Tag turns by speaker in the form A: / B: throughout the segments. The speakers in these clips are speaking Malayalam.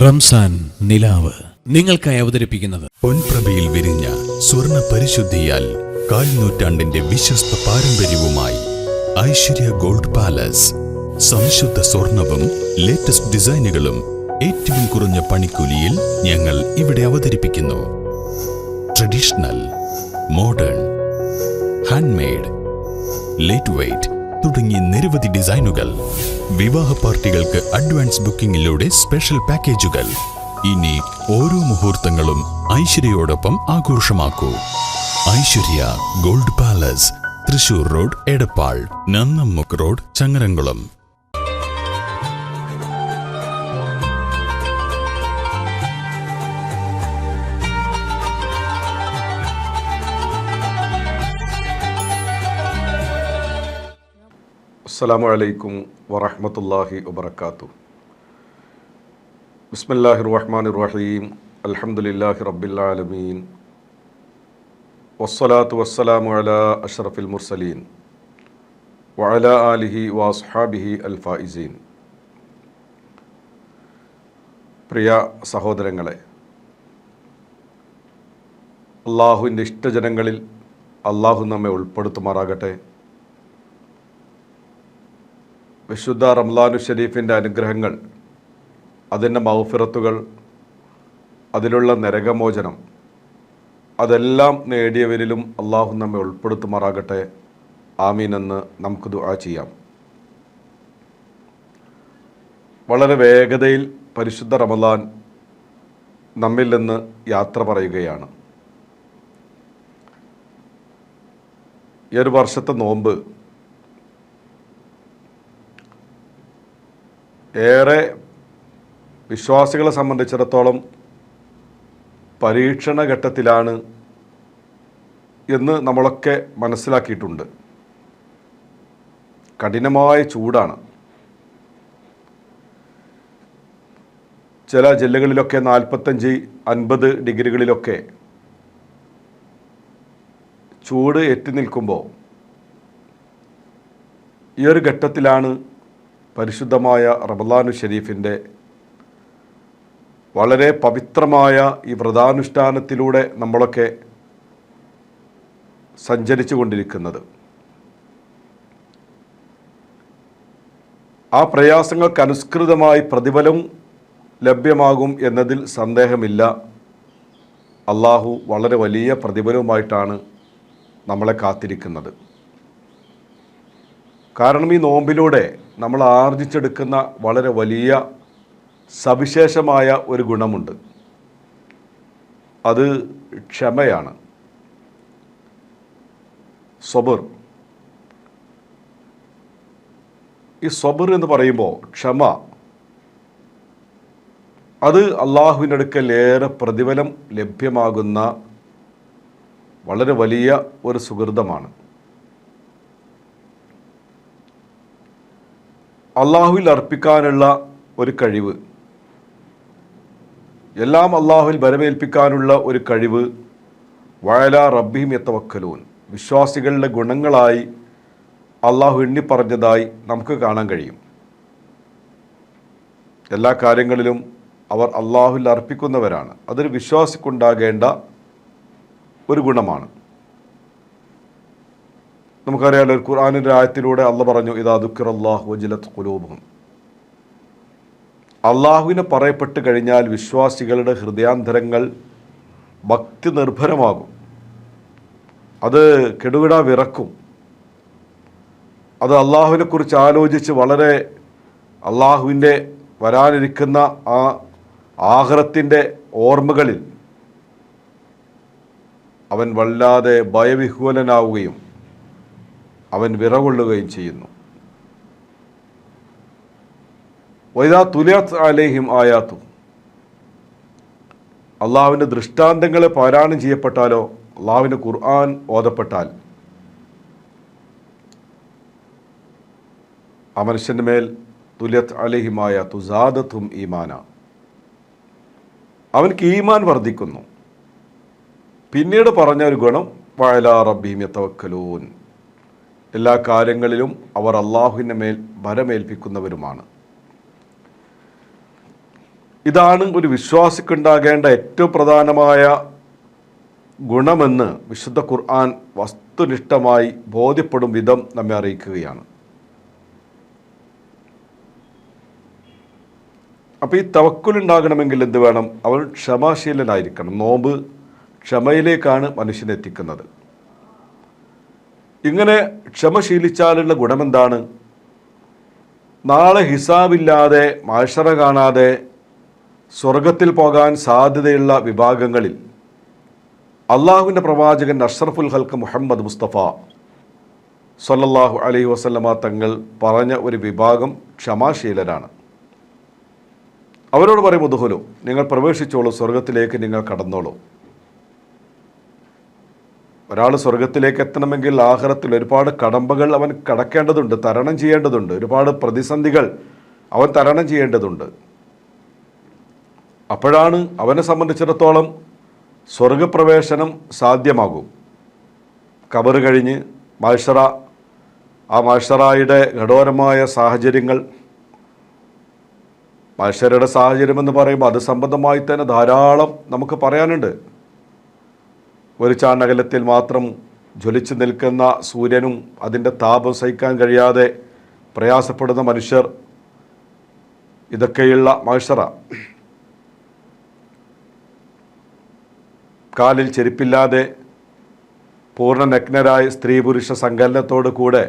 A: റംസാൻ നിലാവ് നിങ്ങൾക്കായി അവതരിപ്പിക്കുന്നത്
B: പൊൻപ്രഭയിൽ വിരിഞ്ഞ സ്വർണ്ണ പരിശുദ്ധിയാൽ കാൽനൂറ്റാണ്ടിന്റെ വിശ്വസ്ത പാരമ്പര്യവുമായി ഐശ്വര്യ ഗോൾഡ് പാലസ്. സംശുദ്ധ സ്വർണവും ലേറ്റസ്റ്റ് ഡിസൈനുകളും ഏറ്റവും കുറഞ്ഞ പണിക്കൂലിയിൽ ഞങ്ങൾ ഇവിടെ അവതരിപ്പിക്കുന്നു. Traditional, modern, handmade, light weight തുടങ്ങി നിരവധി ഡിസൈനുകൾ. വിവാഹ പാർട്ടികൾക്ക് അഡ്വാൻസ് ബുക്കിംഗിലൂടെ സ്പെഷ്യൽ പാക്കേജുകൾ. ഇനി ഓരോ മുഹൂർത്തങ്ങളും ഐശ്വര്യയോടൊപ്പം ആഘോഷമാക്കൂ. Aishwarya gold palace, Thrissur road, Edappal, Nannammukku road, Changaramkulam.
C: അസ്സലാമു അലൈക്കും വറഹ്മത്തുള്ളാഹി വബറകാതുഹു. ബിസ്മില്ലാഹിർ റഹ്മാനിർ റഹീം. അൽഹംദുലില്ലാഹി റബ്ബിൽ ആലമീൻ. വസ്സലാത്തു വസ്സലാമു അലാ അഷ്റഫിൽ മുർസലീൻ വഅലാ ആലിഹി വഅസ്ഹാബിഹി അൽ ഫായിസീൻ. പ്രിയ സഹോദരങ്ങളെ, അള്ളാഹുവിൻ്റെ ഇഷ്ടജനങ്ങളിൽ അള്ളാഹു നമ്മെ ഉൾപ്പെടുത്തുമാറാകട്ടെ. വിശുദ്ധ റംളാനു ഷരീഫിൻ്റെ അനുഗ്രഹങ്ങൾ, അതിൻ്റെ മഗ്ഫിറത്തുകൾ, അതിലുള്ള നരകമോചനം, അതെല്ലാം നേടിയവരിലും അള്ളാഹു നമ്മെ ഉൾപ്പെടുത്തുമാറാകട്ടെ. ആമീൻ എന്ന് നമുക്ക് ദുആ ചെയ്യാം. വളരെ വേഗതയിൽ പരിശുദ്ധ റമളാൻ നമ്മിൽ നിന്ന് യാത്ര പറയുകയാണ്. ഈ ഒരു വർഷത്തെ നോമ്പ് ഏറെ വിശ്വാസികളെ സംബന്ധിച്ചിടത്തോളം പരീക്ഷണ ഘട്ടത്തിലാണ് എന്ന് നമ്മളൊക്കെ മനസ്സിലാക്കിയിട്ടുണ്ട്. കഠിനമായ ചൂടാണ്. ചില ജില്ലകളിലൊക്കെ 45-50 ഡിഗ്രികളിലൊക്കെ ചൂട് എത്തി നിൽക്കുമ്പോൾ ഈ ഒരു ഘട്ടത്തിലാണ് പരിശുദ്ധമായ റമളാനു ഷരീഫിൻ്റെ വളരെ പവിത്രമായ ഈ വ്രതാനുഷ്ഠാനത്തിലൂടെ നമ്മളൊക്കെ സഞ്ചരിച്ചു കൊണ്ടിരിക്കുന്നത്. ആ പ്രയാസങ്ങൾക്ക് അനുസൃതമായി പ്രതിഫലം ലഭ്യമാകും എന്നതിൽ സന്ദേഹമില്ല. അള്ളാഹു വളരെ വലിയ പ്രതിഫലവുമായിട്ടാണ് നമ്മളെ കാത്തിരിക്കുന്നത്. കാരണം ഈ നോമ്പിലൂടെ നമ്മൾ ആർജിച്ചെടുക്കുന്ന വളരെ വലിയ സവിശേഷമായ ഒരു ഗുണമുണ്ട്. അത് ക്ഷമയാണ്, സബർ. ഈ സബർ എന്ന് പറയുമ്പോൾ ക്ഷമ, അത് അള്ളാഹുവിൻ്റെ അടുക്കൽ ഏറെ പ്രതിഫലം ലഭ്യമാകുന്ന വളരെ വലിയ ഒരു സുഹൃതമാണ്. അള്ളാഹുവിൽ അർപ്പിക്കാനുള്ള ഒരു കഴിവ്, എല്ലാം അള്ളാഹുവിൽ ബരമേൽപ്പിക്കാനുള്ള ഒരു കഴിവ്, വഅലാ റബ്ബിഹിം യതവക്കലൂൻ, വിശ്വാസികളുടെ ഗുണങ്ങളായി അള്ളാഹു എണ്ണിപ്പറഞ്ഞതായി നമുക്ക് കാണാൻ കഴിയും. എല്ലാ കാര്യങ്ങളിലും അവർ അള്ളാഹുവിൽ അർപ്പിക്കുന്നവരാണ്. അതൊരു വിശ്വാസിക്കുണ്ടാകേണ്ട ഒരു ഗുണമാണ്. നമുക്കറിയാലോ, ഒരു ഖുർആനിൻ്റെ ആയത്തിലൂടെ അള്ളാഹ് പറഞ്ഞു, ഇദാ ദുക്കിറല്ലാഹു വജിലത് ഖുലൂബുഹും. അള്ളാഹുവിനെ പറയപ്പെട്ട് കഴിഞ്ഞാൽ വിശ്വാസികളുടെ ഹൃദയാന്തരങ്ങൾ ഭക്തി നിർഭരമാകും. അത് കെടുകിട വിറക്കും. അത് അള്ളാഹുവിനെ കുറിച്ച് ആലോചിച്ച് വളരെ അള്ളാഹുവിൻ്റെ വരാനിരിക്കുന്ന ആ ആഖിറത്തിൻ്റെ ഓർമ്മകളിൽ അവൻ വല്ലാതെ ഭയവിഹ്വലനാവുകയും അവൻ വിറകൊള്ളുകയും ചെയ്യുന്നു. വൈദാ തുലിയത് അലൈഹിം ആയാത്തു, അള്ളാഹുവിൻ്റെ ദൃഷ്ടാന്തങ്ങളെ പാരായണം ചെയ്യപ്പെട്ടാലോ, അള്ളാഹുവിൻ്റെ ഖുർആൻ ഓതപ്പെട്ടാൽ ആ മനുഷ്യൻ്റെ മേൽ തുലിയത് അലൈഹിം ആയാത്തു സാദത്തും ഈമാന, അവൻക്ക് ഈമാൻ വർദ്ധിക്കുന്നു. പിന്നീട് പറഞ്ഞ ഒരു ഗുണം വഅലാ റബ്ബിഹിം യതവക്കലൂൻ, എല്ലാ കാര്യങ്ങളിലും അവർ അള്ളാഹുവിൻ്റെ മേൽ ഭരമേൽപ്പിക്കുന്നവരുമാണ്. ഇതാണ് ഒരു വിശ്വാസിക്കുണ്ടാകേണ്ട ഏറ്റവും പ്രധാനമായ ഗുണമെന്ന് വിശുദ്ധ ഖുർആൻ വസ്തുനിഷ്ഠമായി ബോധ്യപ്പെടും വിധം നമ്മെ അറിയിക്കുകയാണ്. അപ്പോൾ ഈ തവക്കുൽ ഉണ്ടാകണമെങ്കിൽ എന്ത് വേണം? അവൻ ക്ഷമാശീലനായിരിക്കണം. നോമ്പ് ക്ഷമയിലേക്കാണ് മനുഷ്യനെ എത്തിക്കുന്നത്. ഇങ്ങനെ ക്ഷമ ശീലിച്ചാലുള്ള ഗുണമെന്താണ്? നാളെ ഹിസാബില്ലാതെ മഹ്ശറ കാണാതെ സ്വർഗത്തിൽ പോകാൻ സാധ്യതയുള്ള വിഭാഗങ്ങളിൽ അള്ളാഹുവിൻ്റെ പ്രവാചകൻ അഷ്റഫുൽ ഖൽഖ് മുഹമ്മദ് മുസ്തഫ സല്ലല്ലാഹു അലൈഹി വസല്ലമ തങ്ങൾ പറഞ്ഞ ഒരു വിഭാഗം ക്ഷമാശീലരാണ്. അവരോട് പറയും, ഉദ്ഖുലൂ, നിങ്ങൾ പ്രവേശിച്ചോളൂ, സ്വർഗത്തിലേക്ക് നിങ്ങൾ കടന്നോളൂ. ഒരാൾ സ്വർഗത്തിലേക്ക് എത്തണമെങ്കിൽ ആഖിറത്തിൽ ഒരുപാട് കടമ്പകൾ അവൻ കടക്കേണ്ടതുണ്ട്, തരണം ചെയ്യേണ്ടതുണ്ട്, ഒരുപാട് പ്രതിസന്ധികൾ അവൻ തരണം ചെയ്യേണ്ടതുണ്ട്. അപ്പോഴാണ് അവനെ സംബന്ധിച്ചിടത്തോളം സ്വർഗപ്രവേശനം സാധ്യമാകും. ഖബർ കഴിഞ്ഞ് മഹ്ശറ, ആ മഹ്ശറയുടെ ഘടോരമായ സാഹചര്യങ്ങൾ, മഹ്ശറയുടെ സാഹചര്യം എന്ന് പറയുമ്പോൾ അത് സംബന്ധമായി തന്നെ ധാരാളം നമുക്ക് പറയാനുണ്ട്. ഒരു ചാണകലത്തിൽ മാത്രം ജ്വലിച്ചു നിൽക്കുന്ന സൂര്യനും അതിൻ്റെ താപം സഹിക്കാൻ കഴിയാതെ പ്രയാസപ്പെടുന്ന മനുഷ്യർ, ഇതൊക്കെയുള്ള മഹ്ശറ. കാലിൽ ചെരുപ്പില്ലാതെ പൂർണ്ണ നഗ്നരായ സ്ത്രീ പുരുഷ സങ്കലനത്തോടു കൂടെ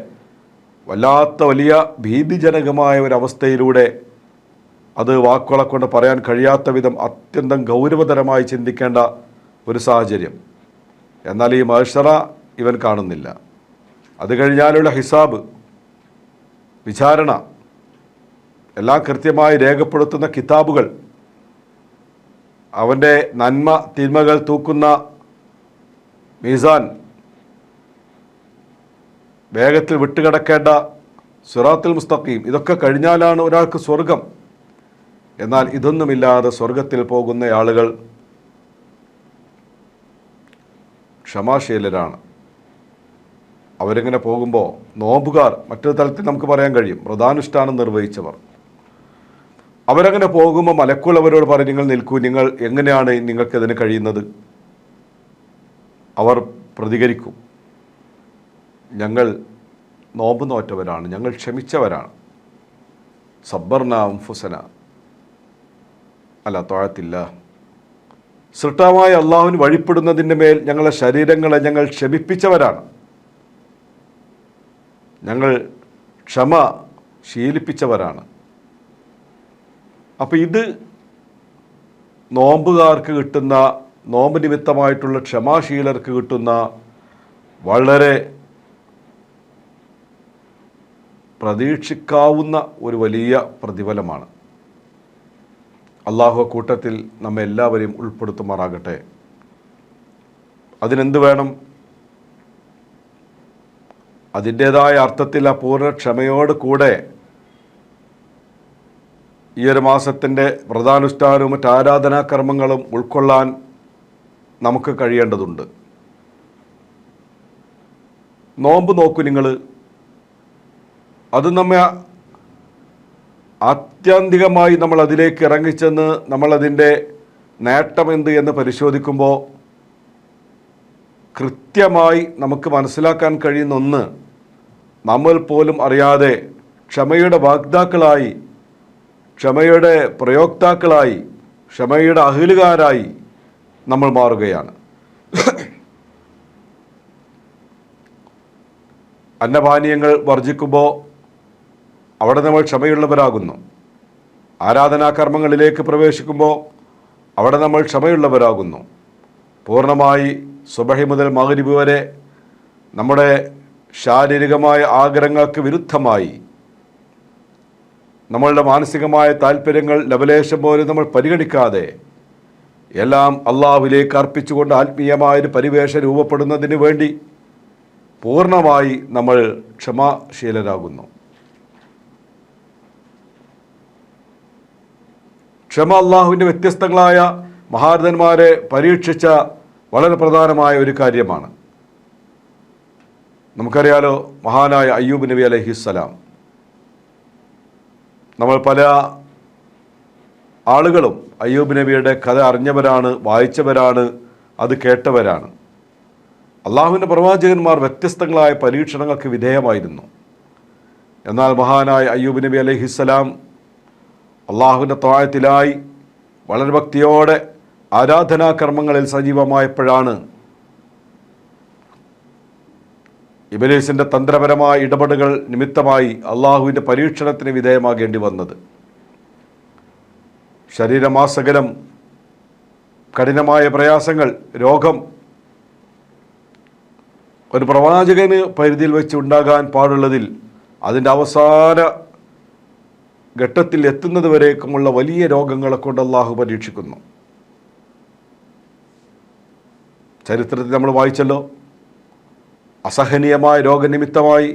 C: വല്ലാത്ത വലിയ ഭീതിജനകമായ ഒരവസ്ഥയിലൂടെ, അത് വാക്കുകളെ കൊണ്ട് പറയാൻ കഴിയാത്ത വിധം അത്യന്തം ഗൗരവതരമായി ചിന്തിക്കേണ്ട ഒരു സാഹചര്യം. എന്നാൽ ഈ മഹ്ശറ ഇവൻ കാണുന്നില്ല. അത് കഴിഞ്ഞാലുള്ള ഹിസാബ്, വിചാരണ, എല്ലാം കൃത്യമായി രേഖപ്പെടുത്തുന്ന കിതാബുകൾ, അവൻ്റെ നന്മ തിന്മകൾ തൂക്കുന്ന മീസാൻ, വേഗത്തിൽ വിട്ടുകിടക്കേണ്ട സിറാത്തുൽ മുസ്തഖീം, ഇതൊക്കെ കഴിഞ്ഞാലാണ് ഒരാൾക്ക് സ്വർഗം. എന്നാൽ ഇതൊന്നുമില്ലാതെ സ്വർഗത്തിൽ പോകുന്ന ആളുകൾ ക്ഷമാശീലരാണ്. അവരിങ്ങനെ പോകുമ്പോൾ നോമ്പുകാർ, മറ്റൊരു തലത്തിൽ നമുക്ക് പറയാൻ കഴിയും, വ്രതാനുഷ്ഠാനം നിർവഹിച്ചവർ, അവരങ്ങനെ പോകുമ്പോൾ മലക്കുകൾ അവരോട് പറയും, നിങ്ങൾ നിൽക്കൂ, നിങ്ങൾ എങ്ങനെയാണ് നിങ്ങൾക്കതിന് കഴിയുന്നത്? അവർ പ്രതികരിക്കും, ഞങ്ങൾ നോമ്പ് നോറ്റവരാണ്, ഞങ്ങൾ ക്ഷമിച്ചവരാണ്. സബ്ബർന അൻഫുസന അല ത്വാഅത്തില്ല, സൃഷ്ടാവായ അള്ളാഹുവിന് വഴിപ്പെടുന്നതിൻ്റെ മേൽ ഞങ്ങളുടെ ശരീരങ്ങളെ ഞങ്ങൾ ക്ഷമിപ്പിച്ചവരാണ്, ഞങ്ങൾ ക്ഷമ ശീലിപ്പിച്ചവരാണ്. അപ്പോൾ ഇത് നോമ്പുകാർക്ക് കിട്ടുന്ന, നോമ്പ് നിമിത്തമായിട്ടുള്ള ക്ഷമാശീലർക്ക് കിട്ടുന്ന വളരെ പ്രതീക്ഷിക്കാവുന്ന ഒരു വലിയ പ്രതിഫലമാണ്. അള്ളാഹു കൂട്ടത്തിൽ നമ്മെ എല്ലാവരെയും ഉൾപ്പെടുത്തുമാറാകട്ടെ. അതിനെന്ത് വേണം? അതിൻ്റേതായ അർത്ഥത്തിൽ ആ പൂർണ്ണ ക്ഷമയോട് കൂടെ ഈ ഒരു മാസത്തിൻ്റെ വ്രതാനുഷ്ഠാനവും മറ്റ് ആരാധനാകർമ്മങ്ങളും ഉൾക്കൊള്ളാൻ നമുക്ക് കഴിയേണ്ടതുണ്ട്. നോമ്പ് നോക്കൂ നിങ്ങൾ, അത് നമ്മെ ആത്യന്തികമായി നമ്മൾ അതിലേക്ക് ഇറങ്ങിച്ചെന്ന് നമ്മളതിൻ്റെ നേട്ടമെന്ത് എന്ന് പരിശോധിക്കുമ്പോൾ കൃത്യമായി നമുക്ക് മനസ്സിലാക്കാൻ കഴിയുന്ന ഒന്ന്, നമ്മൾ പോലും അറിയാതെ ക്ഷമയുടെ വാഗ്ദാക്കളായി, ക്ഷമയുടെ പ്രയോക്താക്കളായി, ക്ഷമയുടെ അഹലുകാരായി നമ്മൾ മാറുകയാണ്. അന്നപാനീയങ്ങൾ വർജിക്കുമ്പോൾ അവിടെ നമ്മൾ ക്ഷമയുള്ളവരാകുന്നു. ആരാധനാകർമ്മങ്ങളിലേക്ക് പ്രവേശിക്കുമ്പോൾ അവിടെ നമ്മൾ ക്ഷമയുള്ളവരാകുന്നു. പൂർണ്ണമായി സുബഹി മുതൽ മഗ്രിബ് വരെ നമ്മുടെ ശാരീരികമായ ആഗ്രഹങ്ങൾക്ക് വിരുദ്ധമായി നമ്മളുടെ മാനസികമായ താല്പര്യങ്ങൾ ലവലേശം പോലും നമ്മൾ പരിഗണിക്കാതെ എല്ലാം അള്ളാഹുവിലേക്ക് അർപ്പിച്ചുകൊണ്ട് ആത്മീയമായൊരു പരിവേഷം രൂപപ്പെടുന്നതിന് വേണ്ടി പൂർണ്ണമായി നമ്മൾ ക്ഷമാശീലരാകുന്നു. ക്ഷമ അള്ളാഹുവിൻ്റെ വ്യത്യസ്തങ്ങളായ മഹാരഥന്മാരെ പരീക്ഷിച്ച വളരെ പ്രധാനമായ ഒരു കാര്യമാണ്. നമുക്കറിയാലോ, മഹാനായ അയ്യൂബ് നബി അലൈഹിസ്സലാം, നമ്മൾ പല ആളുകളും അയ്യൂബ് നബിയുടെ കഥ അറിഞ്ഞവരാണ്, വായിച്ചവരാണ്, അത് കേട്ടവരാണ്. അള്ളാഹുവിൻ്റെ പ്രവാചകന്മാർ വ്യത്യസ്തങ്ങളായ പരീക്ഷണങ്ങൾക്ക് വിധേയമായിരുന്നു. എന്നാൽ മഹാനായ അയ്യൂബ് നബി അലൈഹിസ്സലാം അള്ളാഹുവിൻ്റെ ത്വാഅത്തിലായി വളരെ ഭക്തിയോടെ ആരാധനാകർമ്മങ്ങളിൽ സജീവമായപ്പോഴാണ് ഇബ്ലീസിൻ്റെ തന്ത്രപരമായ ഇടപെടലുകൾ നിമിത്തമായി അള്ളാഹുവിൻ്റെ പരീക്ഷണത്തിന് വിധേയമാകേണ്ടി വന്നത്. ശരീരമാസകലം കഠിനമായ പ്രയാസങ്ങൾ, രോഗം ഒരു പ്രവാചകന് പരിധിയിൽ വെച്ച് ഉണ്ടാകാൻ പാടുള്ളതിൽ അതിൻ്റെ അവസാന ഘട്ടത്തിൽ എത്തുന്നത് വരേക്കുമുള്ള വലിയ രോഗങ്ങളെ കൊണ്ട് അള്ളാഹു പരീക്ഷിക്കുന്നു. ചരിത്രത്തിൽ നമ്മൾ വായിച്ചല്ലോ, അസഹനീയമായ രോഗനിമിത്തമായി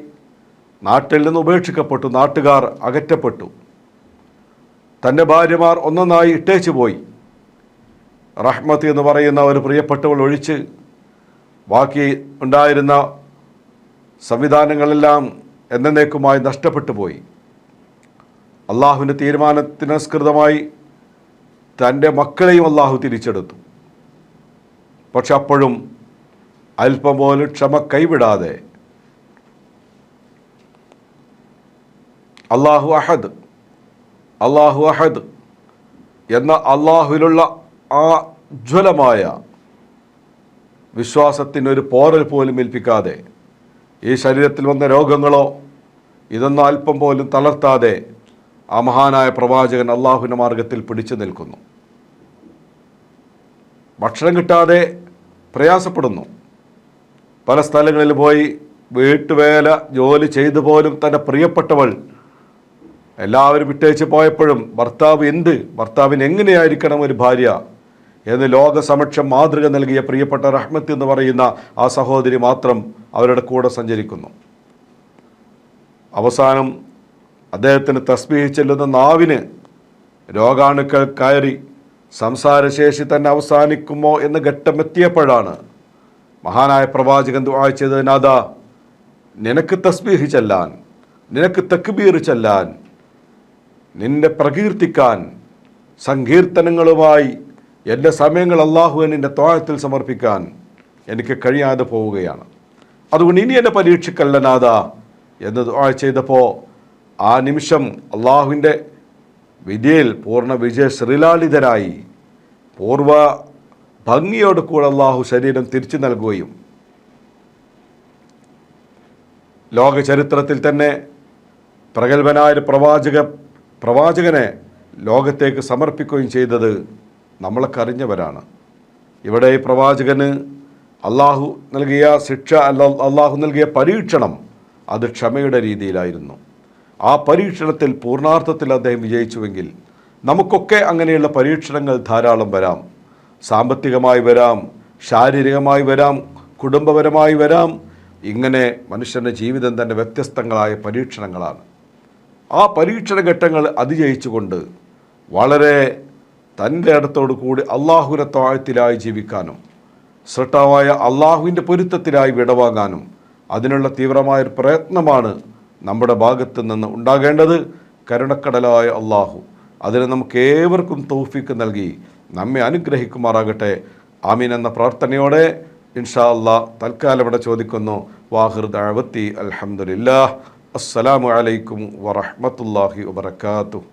C: നാട്ടിൽ നിന്ന് ഉപേക്ഷിക്കപ്പെട്ടു, നാട്ടുകാർ അകറ്റപ്പെട്ടു, തൻ്റെ ഭാര്യമാർ ഒന്നൊന്നായി ഇട്ടേച്ചു പോയി. റഹ്മത്ത് എന്ന് പറയുന്ന ഒരു പ്രിയപ്പെട്ടവൾ ഒഴിച്ച് ബാക്കി ഉണ്ടായിരുന്ന സംവിധാനങ്ങളെല്ലാം എന്നേക്കുമായി നഷ്ടപ്പെട്ടു പോയി. അള്ളാഹുവിൻ്റെ തീരുമാനത്തിനനുസൃതമായി തൻ്റെ മക്കളെയും അള്ളാഹു തിരിച്ചെടുത്തു. പക്ഷെ അപ്പോഴും അല്പം പോലും ക്ഷമ കൈവിടാതെ അള്ളാഹു അഹദ് എന്ന അള്ളാഹുവിലുള്ള ആ ജ്വലമായ വിശ്വാസത്തിനൊരു പോറൽ പോലും ഏൽപ്പിക്കാതെ, ഈ ശരീരത്തിൽ വന്ന രോഗങ്ങളോ ഇതൊന്നും അല്പം പോലും തളർത്താതെ ആ മഹാനായ പ്രവാചകൻ അള്ളാഹുവിൻ്റെ മാർഗത്തിൽ പിടിച്ചു നിൽക്കുന്നു. ഭക്ഷണം കിട്ടാതെ പ്രയാസപ്പെടുന്നു. പല സ്ഥലങ്ങളിൽ പോയി വീട്ടുവേല ജോലി ചെയ്തു പോലും തൻ്റെ പ്രിയപ്പെട്ടവൾ എല്ലാവരും വിട്ടേച്ച് പോയപ്പോഴും ഭർത്താവിന് എങ്ങനെയായിരിക്കണം ഒരു ഭാര്യ എന്ന് ലോകസമക്ഷം മാതൃക നൽകിയ പ്രിയപ്പെട്ട റഹ്മത്ത് എന്ന് പറയുന്ന ആ സഹോദരി മാത്രം അവരുടെ കൂടെ സഞ്ചരിക്കുന്നു. അവസാനം അദ്ദേഹത്തിന് തസ്ബീഹ് ചെല്ലുന്ന നാവിന് രോഗാണുക്കൾ കയറി സംസാരശേഷി തന്നെ അവസാനിക്കുമോ എന്ന ഘട്ടമെത്തിയപ്പോഴാണ് മഹാനായ പ്രവാചകൻ ദുആ ചെയ്തത്, നാദാ, നിനക്ക് തസ്ബീഹ് ചെല്ലാൻ, നിനക്ക് തക്ബീർ ചെല്ലാൻ, നിന്നെ പ്രകീർത്തിക്കാൻ സങ്കീർത്തനങ്ങളുമായി എൻ്റെ സമയങ്ങൾ അള്ളാഹുവിൻ്റെ ത്വാഅത്തിൽ സമർപ്പിക്കാൻ എനിക്ക് കഴിയാതെ പോവുകയാണ്. അതുകൊണ്ട് ഇനി എന്നെ പരീക്ഷിക്കല്ല നാദാ എന്ന് ദുആ ചെയ്തപ്പോൾ ആ നിമിഷം അള്ളാഹുവിൻ്റെ വിധിയിൽ പൂർണ്ണ വിജയശ്രീലാളിതരായി പൂർവ്വ ഭംഗിയോട് കൂടെ അള്ളാഹു ശരീരം തിരിച്ചു നൽകുകയും ലോക ചരിത്രത്തിൽ തന്നെ പ്രഗത്ഭനായ പ്രവാചകനെ ലോകത്തേക്ക് സമർപ്പിക്കുകയും ചെയ്തത് നമ്മളൊക്കെ അറിഞ്ഞവരാണ്. ഇവിടെ ഈ പ്രവാചകന് അള്ളാഹു നൽകിയ ശിക്ഷ, അള്ളാഹു നൽകിയ പരീക്ഷണം അത് ക്ഷമയുടെ രീതിയിലായിരുന്നു. ആ പരീക്ഷണത്തിൽ പൂർണ്ണാർത്ഥത്തിൽ അദ്ദേഹം വിജയിച്ചുവെങ്കിൽ നമുക്കൊക്കെ അങ്ങനെയുള്ള പരീക്ഷണങ്ങൾ ധാരാളം വരാം. സാമ്പത്തികമായി വരാം, ശാരീരികമായി വരാം, കുടുംബപരമായി വരാം. ഇങ്ങനെ മനുഷ്യൻ്റെ ജീവിതം തന്നെ വ്യത്യസ്തങ്ങളായ പരീക്ഷണങ്ങളാണ്. ആ പരീക്ഷണ ഘട്ടങ്ങൾ അതിജയിച്ചുകൊണ്ട് വളരെ തൻ്റെ അടുത്തോടു കൂടി അള്ളാഹുവിൻ്റെ ത്വാഅത്തിലായി ജീവിക്കാനും സൃഷ്ടാവായ അള്ളാഹുവിൻ്റെ പൊരുത്തത്തിലായി വിടവാങ്ങാനും അതിനുള്ള തീവ്രമായൊരു പ്രയത്നമാണ് നമ്മുടെ ഭാഗത്തു നിന്ന് ഉണ്ടാകേണ്ടത്. കരുണക്കടലായ അള്ളാഹു അതിന് നമുക്ക് ഏവർക്കും തൗഫീക്ക് നൽകി നമ്മെ അനുഗ്രഹിക്കുമാറാകട്ടെ. ആമീൻ എന്ന പ്രാർത്ഥനയോടെ ഇൻഷാ അല്ലാഹ് തൽക്കാലം ഇവിടെ ചോദിക്കുന്നു. വാഹിർ ദഅവത്തി അൽഹംദുലില്ലാഹ്. അസ്സലാമു അലൈക്കും വറഹ്മത്തുള്ളാഹി വബറകാതുഹു.